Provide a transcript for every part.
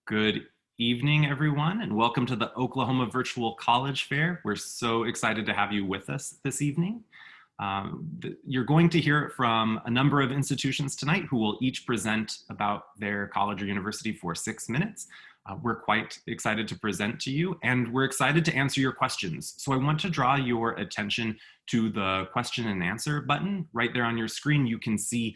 Good evening, everyone, and welcome to the Oklahoma Virtual College Fair. We're so excited to have you with us this evening. You're going to hear from a number of institutions tonight who will each present about their college or university for 6 minutes. We're quite excited to present to you, and we're excited to answer your questions. So I want to draw your attention to the question and answer button. Right there on your screen, you can see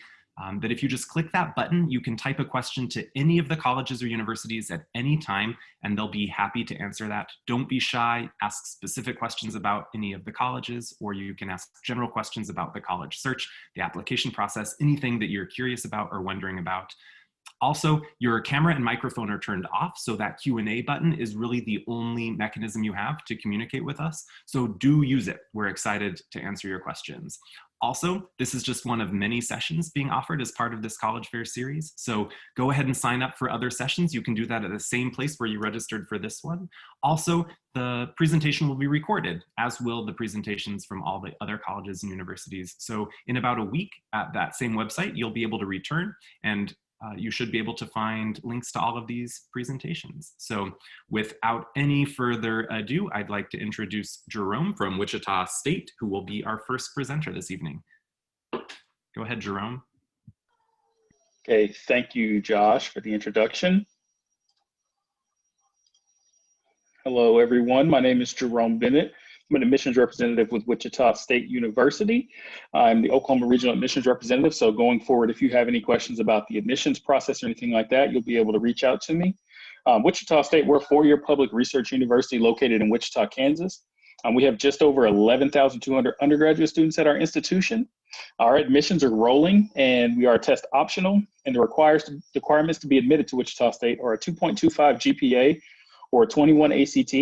that if you just click that button, you can type a question to any of the colleges or universities at any time, and they'll be happy to answer that. Don't be shy, ask specific questions about any of the colleges, or you can ask general questions about the college search, the application process, anything that you're curious about or wondering about. Also, your camera and microphone are turned off, so that Q&A button is really the only mechanism you have to communicate with us. So do use it. We're excited to answer your questions. Also, this is just one of many sessions being offered as part of this College Fair series. So go ahead and sign up for other sessions. You can do that at the same place where you registered for this one. Also, the presentation will be recorded, as will the presentations from all the other colleges and universities. So in about a week at that same website, you'll be able to return, and you should be able to find links to all of these presentations. So without any further ado, I'd like to introduce Jerome from Wichita State, who will be our first presenter this evening. Go ahead, Jerome. Okay, thank you, Josh, for the introduction. Hello, everyone. My name is Jerome Bennett. I'm an admissions representative with Wichita State University. I'm the Oklahoma Regional Admissions Representative, so going forward, if you have any questions about the admissions process or anything like that, you'll be able to reach out to me. Wichita State, we're a four-year public research university located in Wichita, Kansas. We have just over 11,200 undergraduate students at our institution. Our admissions are rolling, and we are test optional, and the requirements to be admitted to Wichita State are a 2.25 GPA or a 21 ACT,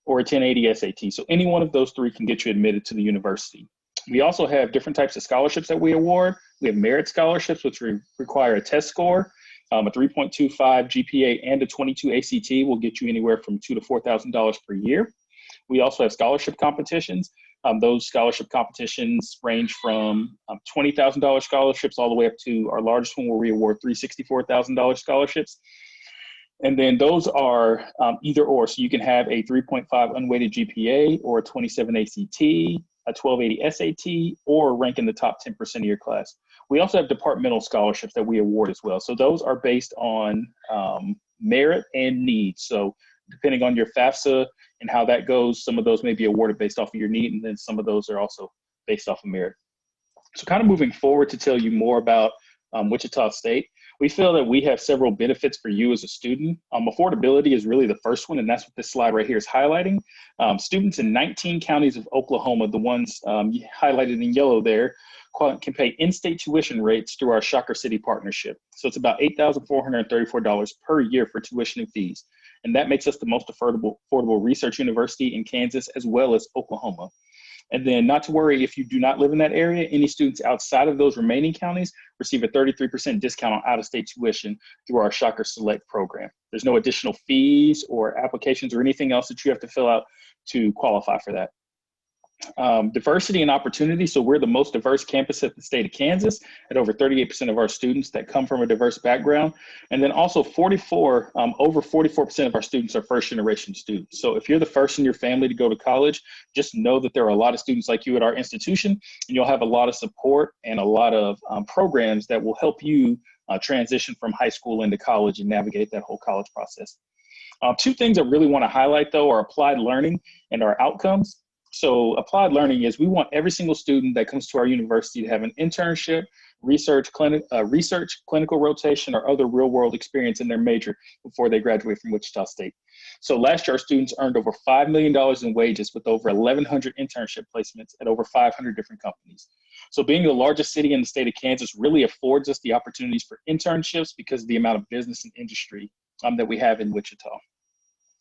or a 1080 SAT. So any one of those three can get you admitted to the university. We also have different types of scholarships that we award. We have merit scholarships, which require a test score. A 3.25 GPA and a 22 ACT will get you anywhere from $2,000 to $4,000 per year. We also have scholarship competitions. Those scholarship competitions range from $20,000 scholarships all the way up to our largest one, where we award $364,000 scholarships. And then those are either or. So you can have a 3.5 unweighted GPA or a 27 ACT, a 1280 SAT, or rank in the top 10% of your class. We also have departmental scholarships that we award as well. So those are based on merit and need. So depending on your FAFSA and how that goes, some of those may be awarded based off of your need, and then some of those are also based off of merit. So kind of moving forward to tell you more about Wichita State, we feel that we have several benefits for you as a student. Affordability is really the first one, and that's what this slide right here is highlighting. Students in 19 counties of Oklahoma, the ones highlighted in yellow there, can pay in-state tuition rates through our Shocker City partnership. So it's about $8,434 per year for tuition and fees. And that makes us the most affordable research university in Kansas as well as Oklahoma. And then not to worry if you do not live in that area, any students outside of those remaining counties receive a 33% discount on out-of-state tuition through our Shocker Select program. There's no additional fees or applications or anything else that you have to fill out to qualify for that. Diversity and opportunity. So we're the most diverse campus at the state of Kansas at over 38% of our students that come from a diverse background. And then also over 44% of our students are first generation students. So if you're the first in your family to go to college, just know that there are a lot of students like you at our institution, and you'll have a lot of support and a lot of programs that will help you transition from high school into college and navigate that whole college process. Two things I really want to highlight though are applied learning and our outcomes. So applied learning is we want every single student that comes to our university to have an internship, research, clinical rotation, or other real world experience in their major before they graduate from Wichita State. So last year, our students earned over $5 million in wages with over 1,100 internship placements at over 500 different companies. So being the largest city in the state of Kansas really affords us the opportunities for internships because of the amount of business and industry that we have in Wichita.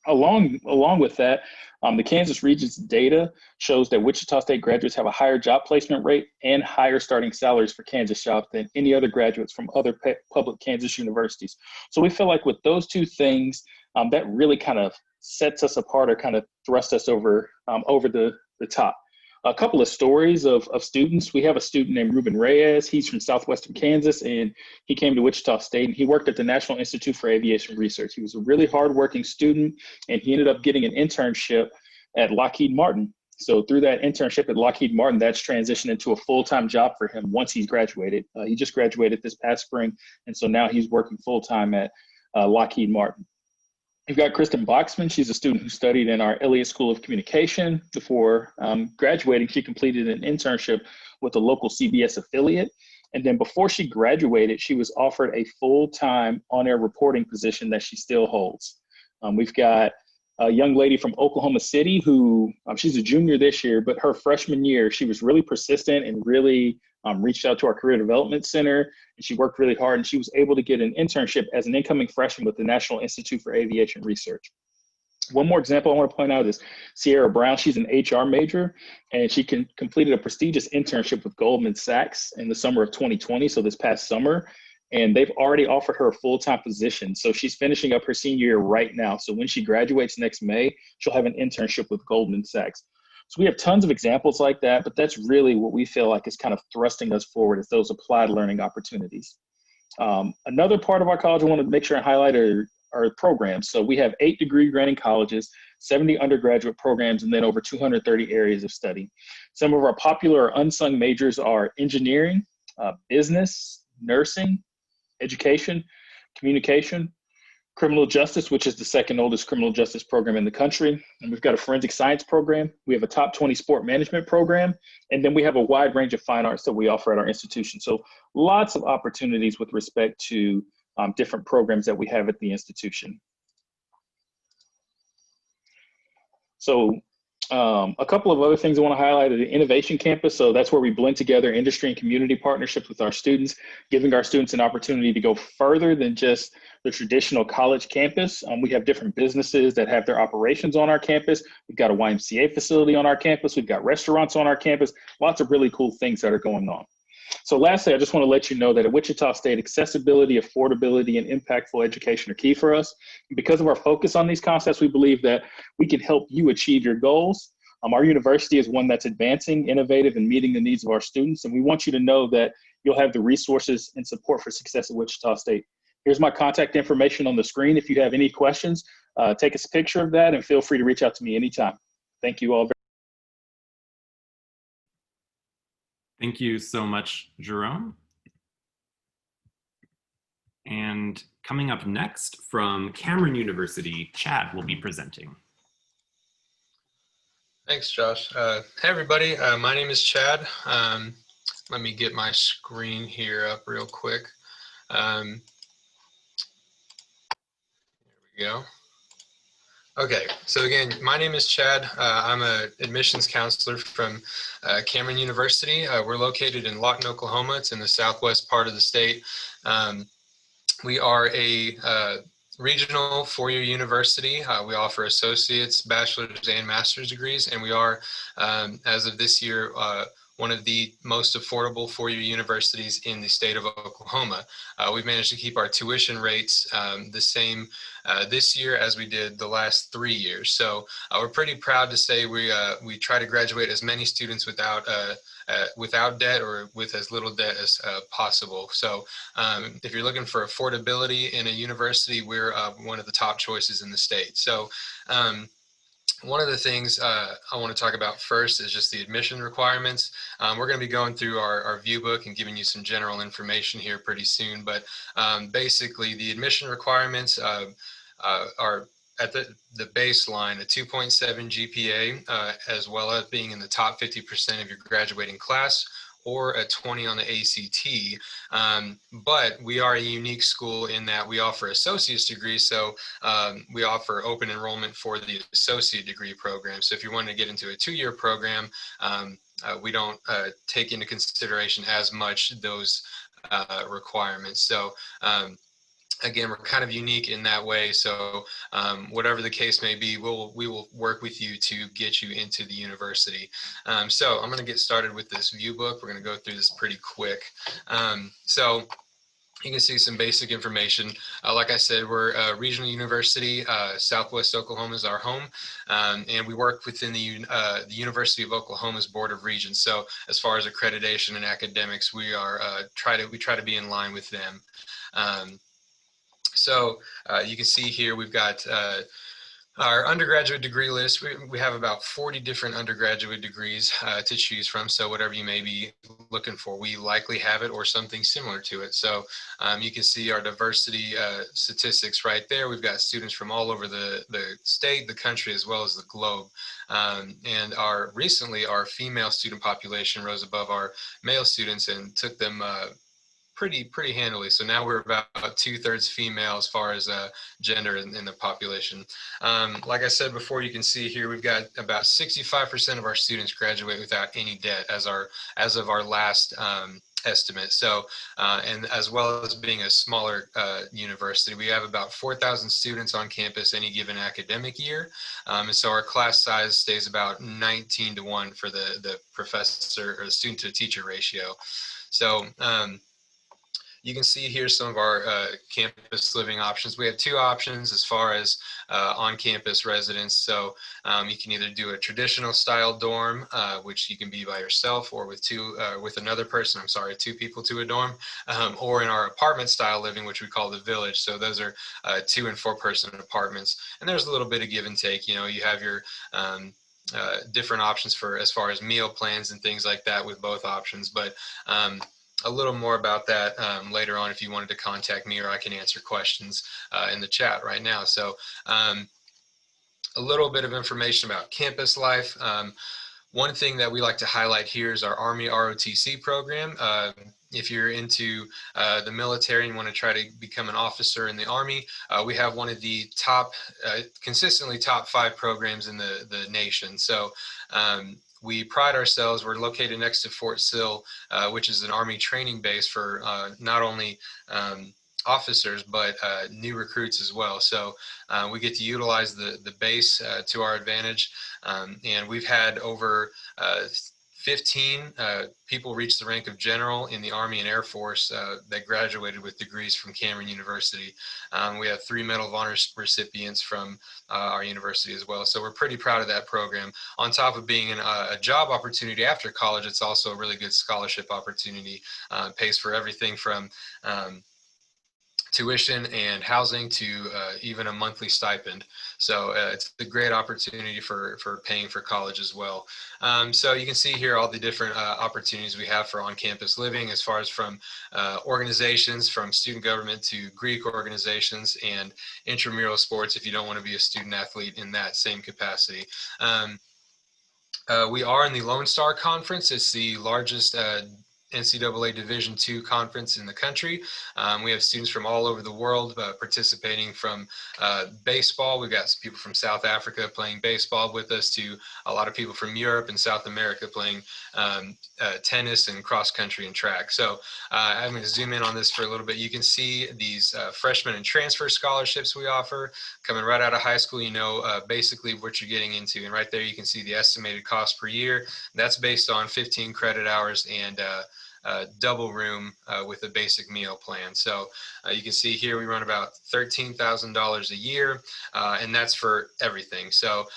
Along with that, the Kansas Region's data shows that Wichita State graduates have a higher job placement rate and higher starting salaries for Kansas jobs than any other graduates from other public Kansas universities. So we feel like with those two things, that really kind of sets us apart or kind of thrust us over the top. a couple of stories of students. We have a student named Ruben Reyes. He's from southwestern Kansas, and he came to Wichita State, and he worked at the National Institute for Aviation Research. He was a really hardworking student, and he ended up getting an internship at Lockheed Martin. So through that internship at Lockheed Martin, that's transitioned into a full-time job for him once he's graduated. He just graduated this past spring, and so now he's working full-time at Lockheed Martin. We've got Kristen Boxman. She's a student who studied in our Elliott School of Communication. Before graduating, she completed an internship with a local CBS affiliate. And then before she graduated, she was offered a full-time on-air reporting position that she still holds. We've got a young lady from Oklahoma City who, she's a junior this year, but her freshman year, she was really persistent and really reached out to our Career Development Center, and she worked really hard, and she was able to get an internship as an incoming freshman with the National Institute for Aviation Research. One more example I want to point out is Sierra Brown. She's an HR major, and she completed a prestigious internship with Goldman Sachs in the summer of 2020, so this past summer, and they've already offered her a full-time position. So she's finishing up her senior year right now. So when she graduates next May, she'll have an internship with Goldman Sachs. So we have tons of examples like that, but that's really what we feel like is kind of thrusting us forward is those applied learning opportunities. Another part of our college I want to make sure I highlight are programs. So we have 8 degree granting colleges, 70 undergraduate programs, and then over 230 areas of study. Some of our popular or unsung majors are engineering, business, nursing, education, communication, criminal justice, which is the second oldest criminal justice program in the country. And we've got a forensic science program. We have a top 20 sport management program. And then we have a wide range of fine arts that we offer at our institution. So lots of opportunities with respect to different programs that we have at the institution. So a couple of other things I want to highlight are the Innovation Campus. So that's where we blend together industry and community partnerships with our students, giving our students an opportunity to go further than just the traditional college campus. We have different businesses that have their operations on our campus. We've got a YMCA facility on our campus. We've got restaurants on our campus. Lots of really cool things that are going on. So lastly, I just want to let you know that at Wichita State, accessibility, affordability, and impactful education are key for us. And because of our focus on these concepts, we believe that we can help you achieve your goals. Our university is one that's advancing, innovative, and meeting the needs of our students. And we want you to know that you'll have the resources and support for success at Wichita State. Here's my contact information on the screen. If you have any questions, take a picture of that and feel free to reach out to me anytime. Thank you all very much. Thank you so much, Jerome. And coming up next from Cameron University, Chad will be presenting. Thanks, Josh. Hey, everybody. My name is Chad. Let me get my screen here up real quick. Here we go. Okay, so again, my name is Chad. I'm an admissions counselor from Cameron University. We're located in Lawton, Oklahoma. It's in the southwest part of the state. We are a regional four-year university. We offer associate's, bachelor's, and master's degrees, and we are, as of this year, one of the most affordable four-year universities in the state of Oklahoma. We've managed to keep our tuition rates the same this year as we did the last 3 years. So we're pretty proud to say we try to graduate as many students without debt or with as little debt as possible. So if you're looking for affordability in a university, we're one of the top choices in the state. So one of the things I want to talk about first is just the admission requirements. We're going to be going through our view book and giving you some general information here pretty soon. But basically, the admission requirements are at the baseline, a 2.7 GPA, as well as being in the top 50% of your graduating class, or a 20 on the ACT. But we are a unique school in that we offer associate's degrees. So we offer open enrollment for the associate degree program. So if you want to get into a 2-year program, we don't take into consideration as much those requirements. So again, we're kind of unique in that way. So whatever the case may be, we will work with you to get you into the university. So I'm going to get started with this view book. We're going to go through this pretty quick. So You can see some basic information. Like I said, we're a regional university. Southwest Oklahoma is our home, and we work within the University of Oklahoma's Board of Regents. So as far as accreditation and academics, we are try to be in line with them. So you can see here we've got our undergraduate degree list. We have about 40 different undergraduate degrees to choose from. So whatever you may be looking for, we likely have it or something similar to it. So you can see our diversity statistics right there. We've got students from all over the state, the country, as well as the globe. And recently our female student population rose above our male students and took them pretty handily. So now we're about 2/3 female as far as gender in the population. Like I said before, you can see here we've got about 65% of our students graduate without any debt as of our last estimate. So and as well as being a smaller university, we have about 4,000 students on campus any given academic year, and so our class size stays about 19-1 for the professor or the student to teacher ratio. So you can see here some of our campus living options. We have two options as far as on-campus residence. So you can either do a traditional style dorm, which you can be by yourself or with another person. I'm sorry, 2 people to a dorm, or in our apartment style living, which we call the village. So those are 2 and 4 person apartments. And there's a little bit of give and take. You know, you have your different options for as far as meal plans and things like that with both options. But a little more about that later on if you wanted to contact me, or I can answer questions in the chat right now. So a little bit of information about campus life. One thing that we like to highlight here is our Army ROTC program. If you're into the military and want to try to become an officer in the Army, we have one of the consistently top 5 programs in the nation. So we pride ourselves. We're located next to Fort Sill, which is an Army training base for not only officers, but new recruits as well. So we get to utilize the base to our advantage. And we've had over 15 people reach the rank of general in the Army and Air Force that graduated with degrees from Cameron University. We have 3 Medal of Honor recipients from our university as well. So we're pretty proud of that program. On top of being a job opportunity after college, it's also a really good scholarship opportunity. Pays for everything from tuition and housing to even a monthly stipend. So it's a great opportunity for paying for college as well. So you can see here all the different opportunities we have for on-campus living, as far as from organizations, from student government to Greek organizations, and intramural sports if you don't want to be a student athlete in that same capacity. We are in the Lone Star Conference. It's the largest NCAA Division II conference in the country. We have students from all over the world participating, from baseball. We've got some people from South Africa playing baseball with us, to a lot of people from Europe and South America playing tennis and cross country and track. So I'm going to zoom in on this for a little bit. You can see these freshman and transfer scholarships we offer. Coming right out of high school, you know basically what you're getting into. And right there you can see the estimated cost per year. That's based on 15 credit hours and double room with a basic meal plan. So you can see here we run about $13,000 a year, and that's for everything. So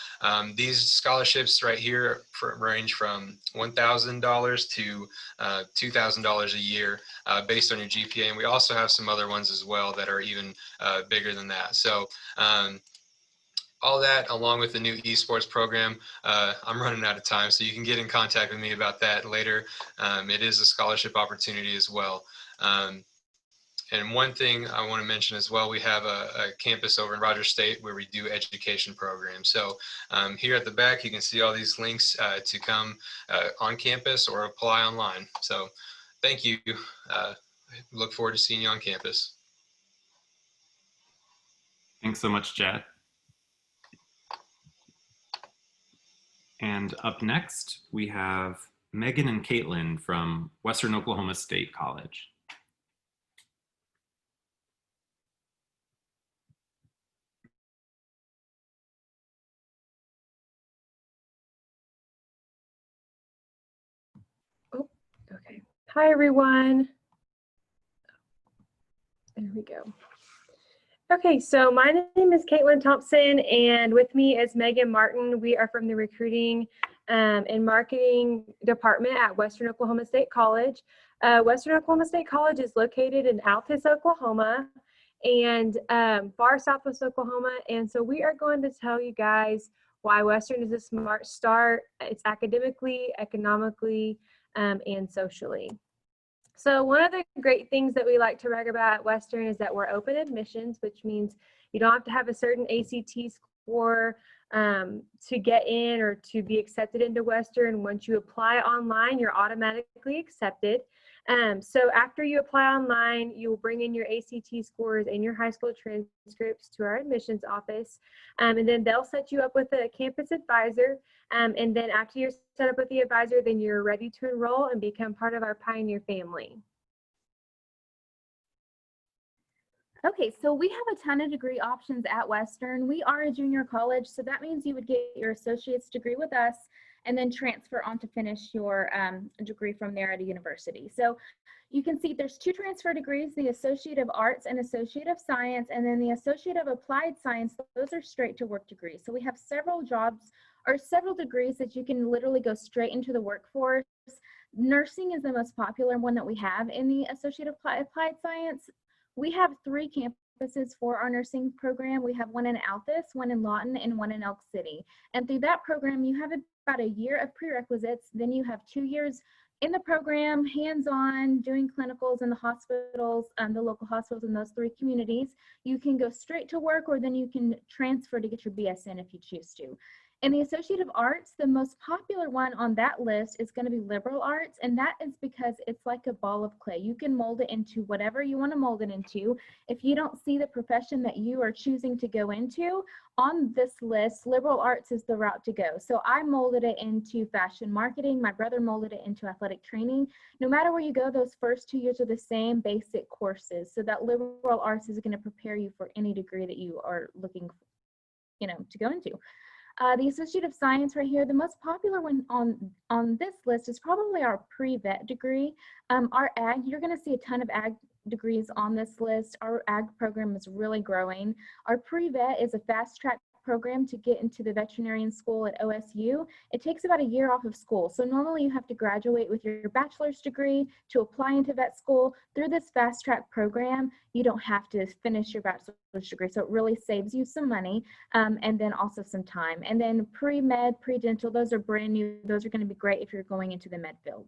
these scholarships right here range from $1,000 to $2,000 a year based on your GPA. And we also have some other ones as well that are even bigger than that. So all that, along with the new esports program. I'm running out of time, so you can get in contact with me about that later. It is a scholarship opportunity as well. And one thing I want to mention as well, we have a campus over in Rogers State where we do education programs. So here at the back, you can see all these links to come on campus or apply online. So thank you. Look forward to seeing you on campus. Thanks so much, Chad. And up next, we have Megan and Caitlin from Western Oklahoma State College. Oh, okay. Hi, everyone. There we go. Okay, so my name is Caitlin Thompson, and with me is Megan Martin. We are from the recruiting and marketing department at Western Oklahoma State College. Western Oklahoma State College is located in Altus, Oklahoma, and far southwest Oklahoma. And so we are going to tell you guys why Western is a smart start. It's academically, economically, and socially. So one of the great things that we like to brag about at Western is that we're open admissions, which means you don't have to have a certain ACT score to get in or to be accepted into Western. Once you apply online, you're automatically accepted. So after you apply online, you will bring in your ACT scores and your high school transcripts to our admissions office, and then they'll set you up with a campus advisor. And then after you're set up with the advisor, then you're ready to enroll and become part of our Pioneer family. Okay, so we have a ton of degree options at Western. We are a junior college, so that means you would get your associate's degree with us and then transfer on to finish your degree from there at a university. So you can see there's 2 transfer degrees, the Associate of Arts and Associate of Science, and then the Associate of Applied Science. Those are straight to work degrees. So we have several jobs or several degrees that you can literally go straight into the workforce. Nursing is the most popular one that we have in the Associate of Applied Science. We have 3 campuses for our nursing program. We have one in Altus, one in Lawton, and one in Elk City. And through that program, you have about a year of prerequisites. Then you have 2 years in the program, hands-on, doing clinicals in the hospitals, the local hospitals in those 3 communities. You can go straight to work, or then you can transfer to get your BSN if you choose to. In the Associate of Arts, the most popular one on that list is going to be liberal arts, and that is because it's like a ball of clay. You can mold it into whatever you want to mold it into. If you don't see the profession that you are choosing to go into on this list, liberal arts is the route to go. So I molded it into fashion marketing. My brother molded it into athletic training. No matter where you go, those first 2 years are the same basic courses. So that liberal arts is going to prepare you for any degree that you are looking, to go into. The Associate of Science right here, the most popular one on this list is probably our pre-vet degree. Our ag, you're going to see a ton of ag degrees on this list. Our ag program is really growing. Our pre-vet is a fast track program to get into the veterinarian school at OSU. It takes about a year off of school. So normally you have to graduate with your bachelor's degree to apply into vet school. Through this fast track program, you don't have to finish your bachelor's degree. So it really saves you some money and then also some time. And then pre-med, pre-dental, those are brand new. Those are going to be great if you're going into the med field.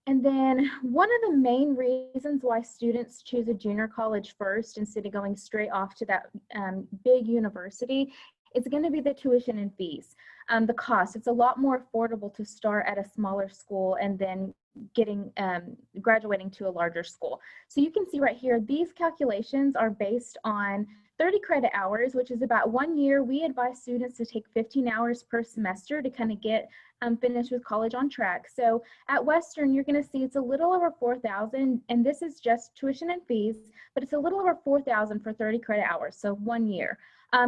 And then one of the main reasons why students choose a junior college first instead of going straight off to that big university is going to be the tuition and fees. The cost, it's a lot more affordable to start at a smaller school and then graduating to a larger school. So you can see right here, these calculations are based on 30 credit hours, which is about 1 year. We advise students to take 15 hours per semester to kind of get finished with college on track. So at Western, you're going to see it's a little over $4,000, and this is just tuition and fees, but it's a little over $4,000 for 30 credit hours, so 1 year.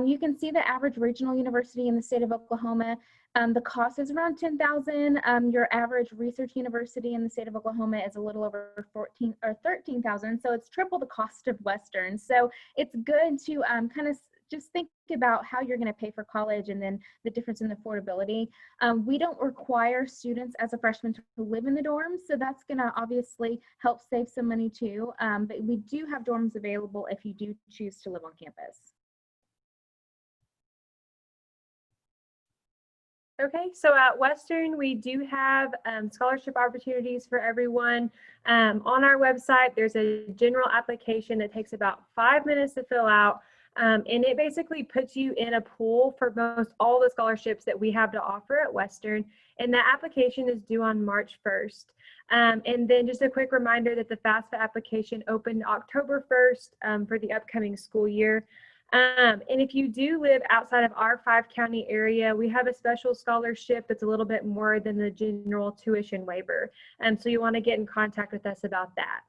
You can see the average regional university in the state of Oklahoma. The cost is around $10,000. Your average research university in the state of Oklahoma is a little over $14,000 or $13,000. So it's triple the cost of Western. So it's good to kind of just think about how you're going to pay for college and then the difference in affordability. We don't require students as a freshman to live in the dorms, so that's going to obviously help save some money too. But we do have dorms available if you do choose to live on campus. Okay, so at Western, we do have scholarship opportunities for everyone. On our website, there's a general application that takes about 5 minutes to fill out, and it basically puts you in a pool for most all the scholarships that we have to offer at Western, and that application is due on March 1st. And then just a quick reminder that the FAFSA application opened October 1st for the upcoming school year. And if you do live outside of our 5-county area, we have a special scholarship that's a little bit more than the general tuition waiver. So you want to get in contact with us about that.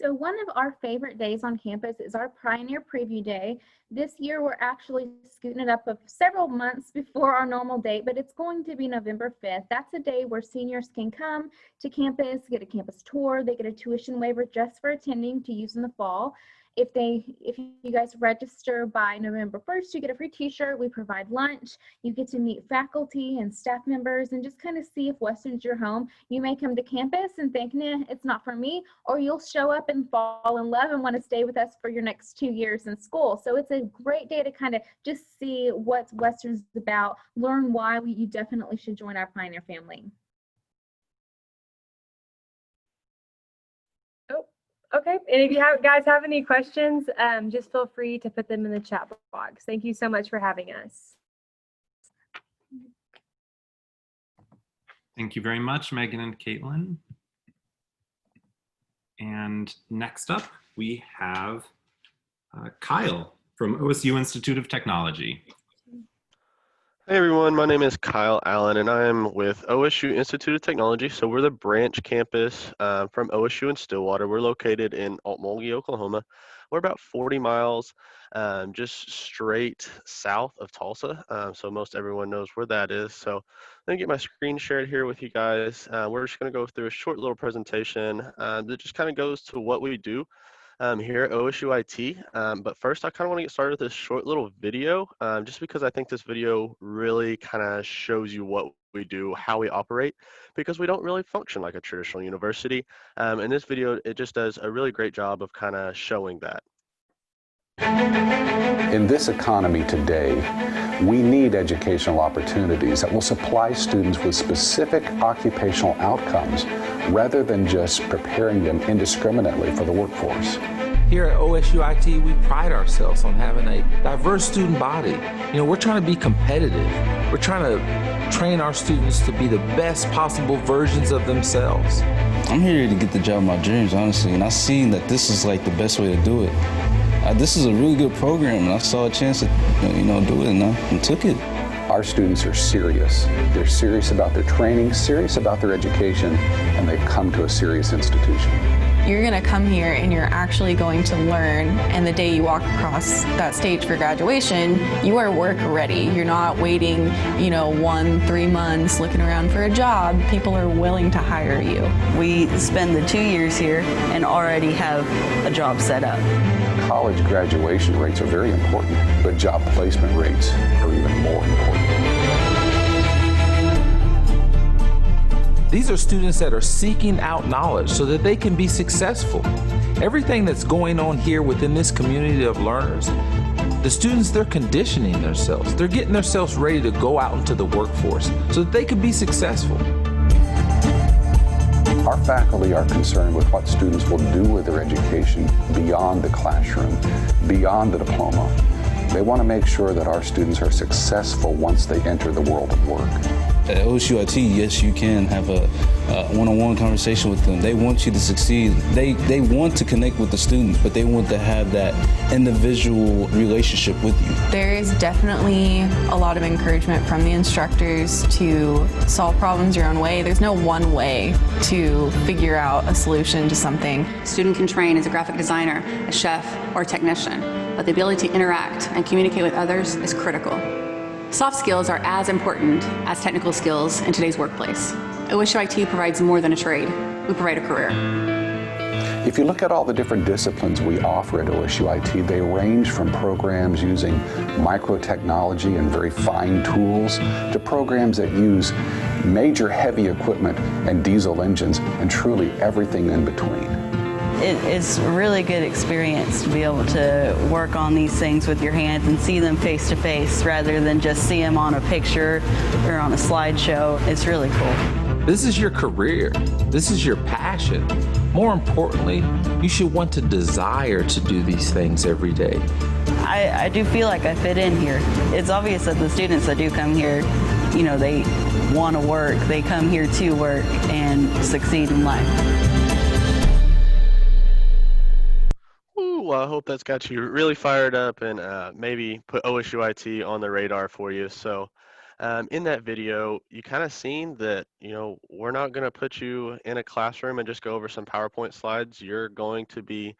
So one of our favorite days on campus is our Pioneer Preview Day. This year, we're actually scooting it up of several months before our normal date, but it's going to be November 5th. That's a day where seniors can come to campus, get a campus tour. They get a tuition waiver just for attending to use in the fall. If you guys register by November 1st, you get a free t-shirt. We provide lunch. You get to meet faculty and staff members and just kind of see if Western's your home. You may come to campus and think, nah, it's not for me, or you'll show up and fall in love and want to stay with us for your next 2 years in school. So it's a great day to kind of just see what Western's about, learn why you definitely should join our Pioneer family. Okay, and if you guys have any questions, just feel free to put them in the chat box. Thank you so much for having us. Thank you very much, Megan and Caitlin. And next up, we have Kyle from OSU Institute of Technology. Hey everyone, my name is Kyle Allen and I am with OSU Institute of Technology. So we're the branch campus from OSU in Stillwater. We're located in Okmulgee, Oklahoma. We're about 40 miles just straight south of Tulsa. So most everyone knows where that is. So let me get my screen shared here with you guys. We're just going to go through a short little presentation that just kind of goes to what we do here at OSU IT. But first, I kind of want to get started with this short little video, just because I think this video really kind of shows you what we do, how we operate, because we don't really function like a traditional university. And this video, it just does a really great job of kind of showing that. In this economy today, we need educational opportunities that will supply students with specific occupational outcomes rather than just preparing them indiscriminately for the workforce. Here at OSU IT, we pride ourselves on having a diverse student body. You know, we're trying to be competitive. We're trying to train our students to be the best possible versions of themselves. I'm here to get the job of my dreams, honestly, and I've seen that this is like the best way to do it. This is a really good program, and I saw a chance to, do it, and I took it. Our students are serious. They're serious about their training, serious about their education, and they've come to a serious institution. You're going to come here and you're actually going to learn, and the day you walk across that stage for graduation, you are work ready. You're not waiting, 1-3 months looking around for a job. People are willing to hire you. We spend the 2 years here and already have a job set up. College graduation rates are very important, but job placement rates are even more important. These are students that are seeking out knowledge so that they can be successful. Everything that's going on here within this community of learners, the students, they're conditioning themselves. They're getting themselves ready to go out into the workforce so that they can be successful. Our faculty are concerned with what students will do with their education beyond the classroom, beyond the diploma. They want to make sure that our students are successful once they enter the world of work. At OSU IT, yes, you can have a one-on-one conversation with them. They want you to succeed. They want to connect with the students, but they want to have that individual relationship with you. There is definitely a lot of encouragement from the instructors to solve problems your own way. There's no one way to figure out a solution to something. A student can train as a graphic designer, a chef, or a technician, but the ability to interact and communicate with others is critical. Soft skills are as important as technical skills in today's workplace. OSU IT provides more than a trade. We provide a career. If you look at all the different disciplines we offer at OSU IT, they range from programs using microtechnology and very fine tools to programs that use major heavy equipment and diesel engines and truly everything in between. It's a really good experience to be able to work on these things with your hands and see them face to face rather than just see them on a picture or on a slideshow. It's really cool. This is your career. This is your passion. More importantly, you should want to desire to do these things every day. I do feel like I fit in here. It's obvious that the students that do come here, they want to work. They come here to work and succeed in life. Well, I hope that's got you really fired up and maybe put OSU IT on the radar for you. So In that video, you kind of seen that, we're not going to put you in a classroom and just go over some PowerPoint slides. You're going to be,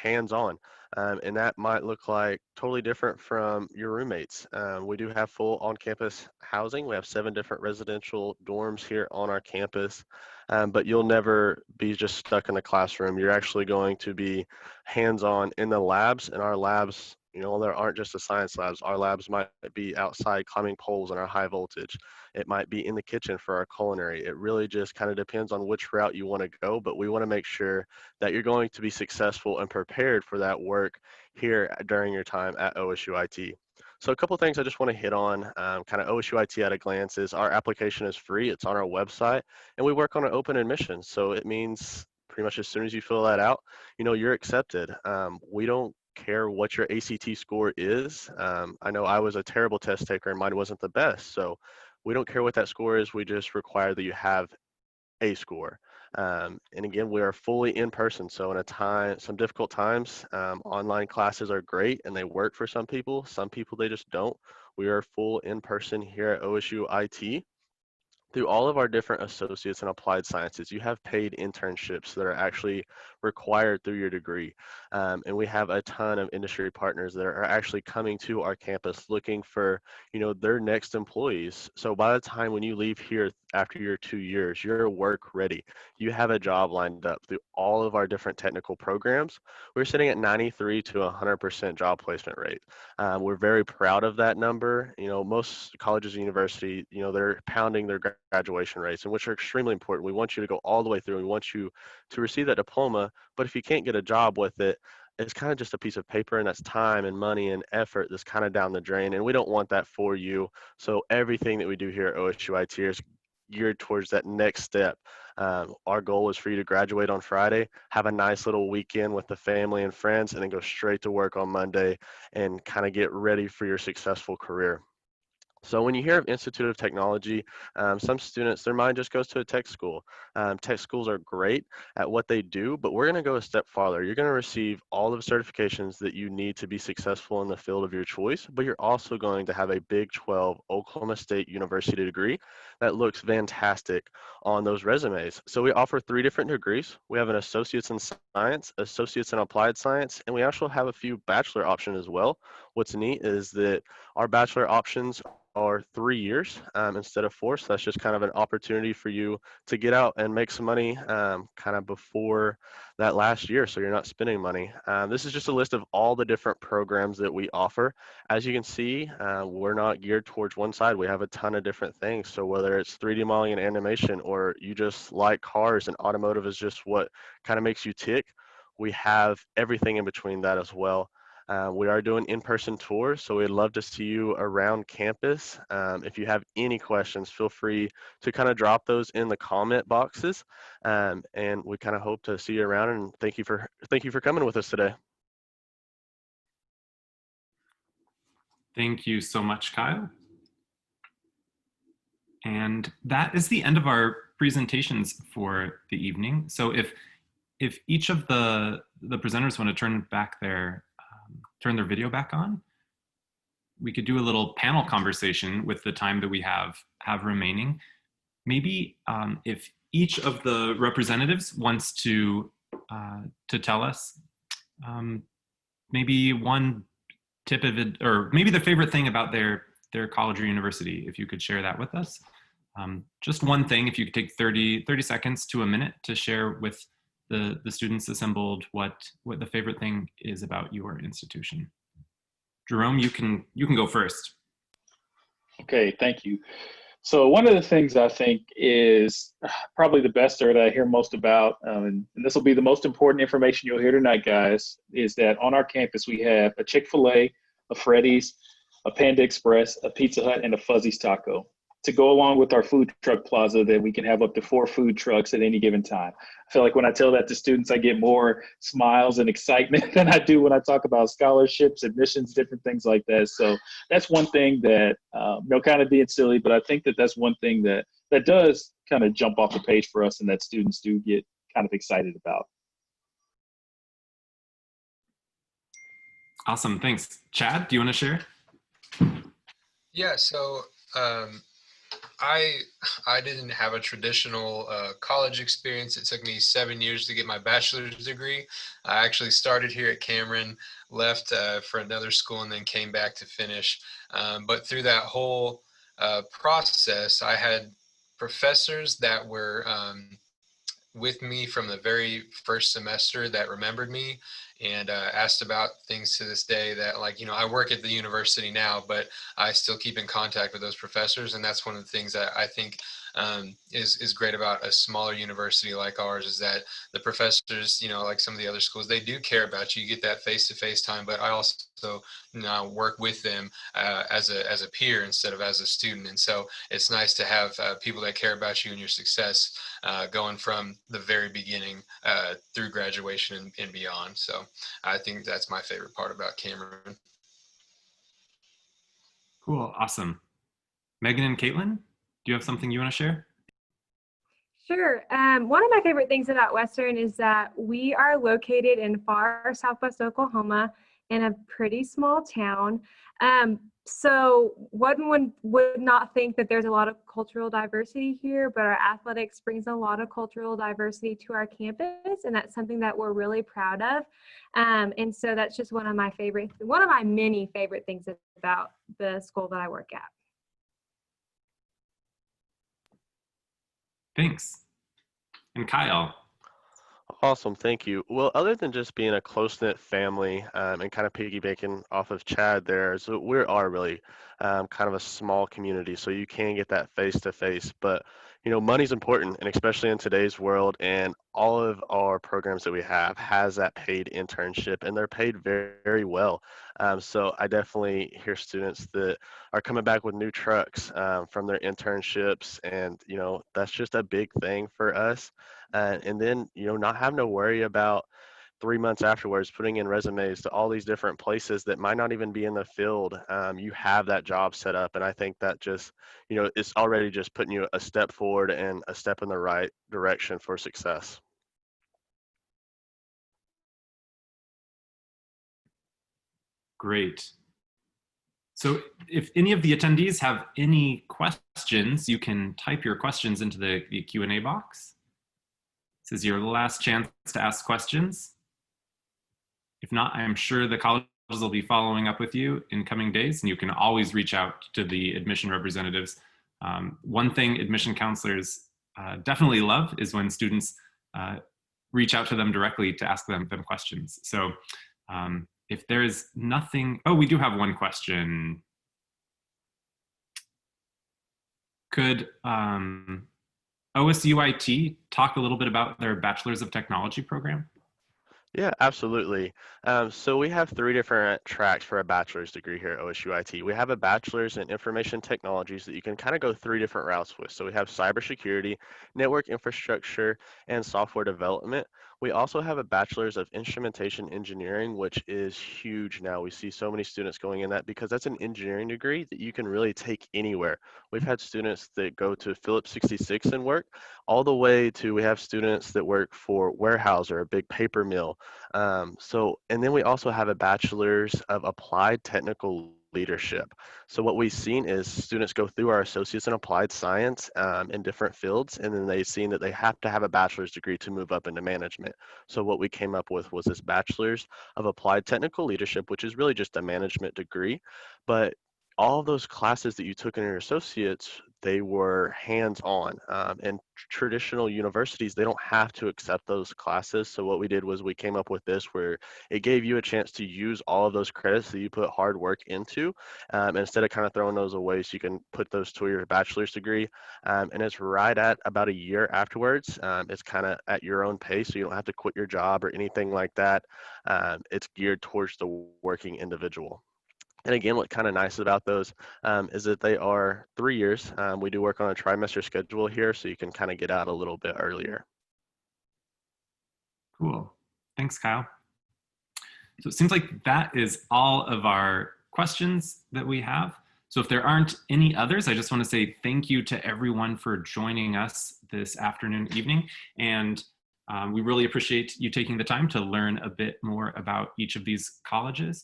hands-on. And that might look like totally different from your roommates. We do have full on-campus housing. We have 7 different residential dorms here on our campus, but you'll never be just stuck in a classroom. You're actually going to be hands-on in the labs, and our labs, there aren't just the science labs. Our labs might be outside climbing poles in our high voltage. It might be in the kitchen for our culinary. It really just kind of depends on which route you want to go, but we want to make sure that you're going to be successful and prepared for that work here during your time at OSU IT. So a couple things I just want to hit on, kind of OSU IT at a glance, is our application is free. It's on our website, and we work on an open admission. So it means pretty much as soon as you fill that out, you're accepted. We don't care what your ACT score is. I know I was a terrible test taker and mine wasn't the best. So we don't care what that score is. We just require that you have a score. And again, we are fully in person. So in some difficult times, online classes are great and they work for some people. Some people, they just don't. We are full in person here at OSU IT. Through all of our different associates in applied sciences, you have paid internships that are actually required through your degree. And we have a ton of industry partners that are actually coming to our campus looking for, their next employees. So by the time when you leave here after your 2 years, you're work ready. You have a job lined up through all of our different technical programs. We're sitting at 93 to 100% job placement rate. We're very proud of that number. Most colleges and universities, they're pounding their graduation rates, and which are extremely important. We want you to go all the way through. We want you to receive that diploma, but if you can't get a job with it, it's kind of just a piece of paper, and that's time and money and effort that's kind of down the drain, and we don't want that for you. So everything that we do here at OSU IT is geared towards that next step. Our goal is for you to graduate on Friday, have a nice little weekend with the family and friends, and then go straight to work on Monday and kind of get ready for your successful career. So when you hear of Institute of Technology, some students, their mind just goes to a tech school. Tech schools are great at what they do, but we're going to go a step farther. You're going to receive all of the certifications that you need to be successful in the field of your choice, but you're also going to have a Big 12 Oklahoma State University degree that looks fantastic on those resumes. So we offer 3 different degrees. We have an Associate's in Science, Associate's in Applied Science, and we actually have a few bachelor options as well. What's neat is that our bachelor options are 3 years instead of 4. So that's just kind of an opportunity for you to get out and make some money kind of before that last year, so you're not spending money. This is just a list of all the different programs that we offer. As you can see, we're not geared towards one side. We have a ton of different things. So whether it's 3D modeling and animation, or you just like cars and automotive is just what kind of makes you tick, we have everything in between that as well. We are doing in-person tours, so we'd love to see you around campus. If you have any questions, feel free to kind of drop those in the comment boxes, and we kind of hope to see you around. And thank you for coming with us today. Thank you so much, Kyle. And that is the end of our presentations for the evening. So if each of the presenters want to turn their video back on, we could do a little panel conversation with the time that we have remaining. Maybe if each of the representatives wants to tell us maybe one tip of it, or maybe their favorite thing about their college or university, if you could share that with us. Just one thing, if you could take 30 seconds to a minute to share with the students assembled what the favorite thing is about your institution. Jerome, you can go first. Okay, thank you. So one of the things I think is probably the best, or that I hear most about, and this will be the most important information you'll hear tonight, guys, is that on our campus we have a Chick-fil-A, a Freddy's, a Panda Express, a Pizza Hut, and a Fuzzy's Taco, to go along with our food truck plaza that we can have up to 4 food trucks at any given time. I feel like when I tell that to students, I get more smiles and excitement than I do when I talk about scholarships, admissions, different things like that. So that's one thing that, kind of being silly, but I think that that's one thing that does kind of jump off the page for us and that students do get kind of excited about. Awesome, thanks. Chad, do you want to share? Yeah, so I didn't have a traditional college experience. It took me 7 years to get my bachelor's degree. I actually started here at Cameron, left for another school, and then came back to finish. But through that whole process, I had professors that were with me from the very first semester that remembered me and asked about things to this day that, like, you know, I work at the university now, but I still keep in contact with those professors. And that's one of the things that I think is great about a smaller university like ours, is that the professors, you know, like some of the other schools, they do care about you. You get that face-to-face time, but I also now work with them as a peer instead of as a student. And so it's nice to have people that care about you and your success going from the very beginning through graduation and beyond. So I think that's my favorite part about Cameron. Cool, awesome. Megan and Caitlin, do you have something you want to share? Sure. One of my favorite things about Western is that we are located in far southwest Oklahoma in a pretty small town. So one would not think that there's a lot of cultural diversity here, but our athletics brings a lot of cultural diversity to our campus, and that's something that we're really proud of. And so that's just one of my many favorite things about the school that I work at. Thanks. And Kyle. Awesome, thank you. Well, other than just being a close-knit family and kind of piggybacking off of Chad there, so we are really kind of a small community, so you can get that face-to-face, but you know, money's important, and especially in today's world, and all of our programs that we have has that paid internship, and they're paid very, very well. So I definitely hear students that are coming back with new trucks from their internships, and you know, that's just a big thing for us. And then, you know, not having to worry about 3 months afterwards putting in resumes to all these different places that might not even be in the field. You have that job set up, and I think that just, you know, it's already just putting you a step forward and a step in the right direction for success. Great. So if any of the attendees have any questions, you can type your questions into the Q&A box. This is your last chance to ask questions. If not, I'm sure the colleges will be following up with you in coming days, and you can always reach out to the admission representatives. One thing admission counselors definitely love is when students reach out to them directly to ask them questions. So if there's nothing, oh, we do have one question. Could OSU IT talk a little bit about their Bachelor's of Technology program? Yeah, absolutely. So we have 3 different tracks for a bachelor's degree here at OSU IT. We have a bachelor's in information technologies that you can kind of go 3 different routes with. So we have cybersecurity, network infrastructure, and software development. We also have a bachelor's of instrumentation engineering, which is huge now. We see so many students going in that because that's an engineering degree that you can really take anywhere. We've had students that go to Phillips 66 and work, all the way to we have students that work for Weyerhaeuser, a big paper mill. And then we also have a bachelor's of applied technical leadership. So what we've seen is students go through our associates in applied science in different fields, and then they've seen that they have to have a bachelor's degree to move up into management. So what we came up with was this bachelor's of applied technical leadership, which is really just a management degree. But all of those classes that you took in your associates, they were hands-on. And traditional universities, they don't have to accept those classes. So what we did was we came up with this where it gave you a chance to use all of those credits that you put hard work into, instead of kind of throwing those away, so you can put those to your bachelor's degree. And it's right at about a year afterwards. It's kind of at your own pace, so you don't have to quit your job or anything like that. It's geared towards the working individual. And again, what's kind of nice about those is that they are 3 years. We do work on a trimester schedule here, so you can kind of get out a little bit earlier. Cool. Thanks, Kyle. So it seems like that is all of our questions that we have. So if there aren't any others, I just want to say thank you to everyone for joining us this afternoon, evening. And we really appreciate you taking the time to learn a bit more about each of these colleges.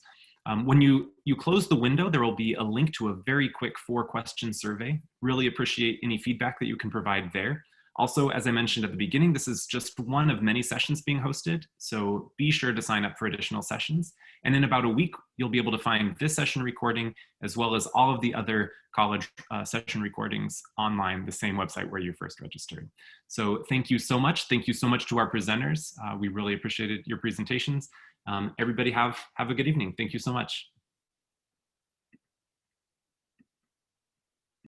When you close the window, there will be a link to a very quick 4-question survey. Really appreciate any feedback that you can provide there. Also, as I mentioned at the beginning, this is just one of many sessions being hosted, so be sure to sign up for additional sessions. And in about a week, you'll be able to find this session recording as well as all of the other college session recordings online, the same website where you first registered. So thank you so much. Thank you so much to our presenters. We really appreciated your presentations. Everybody have a good evening. Thank you so much.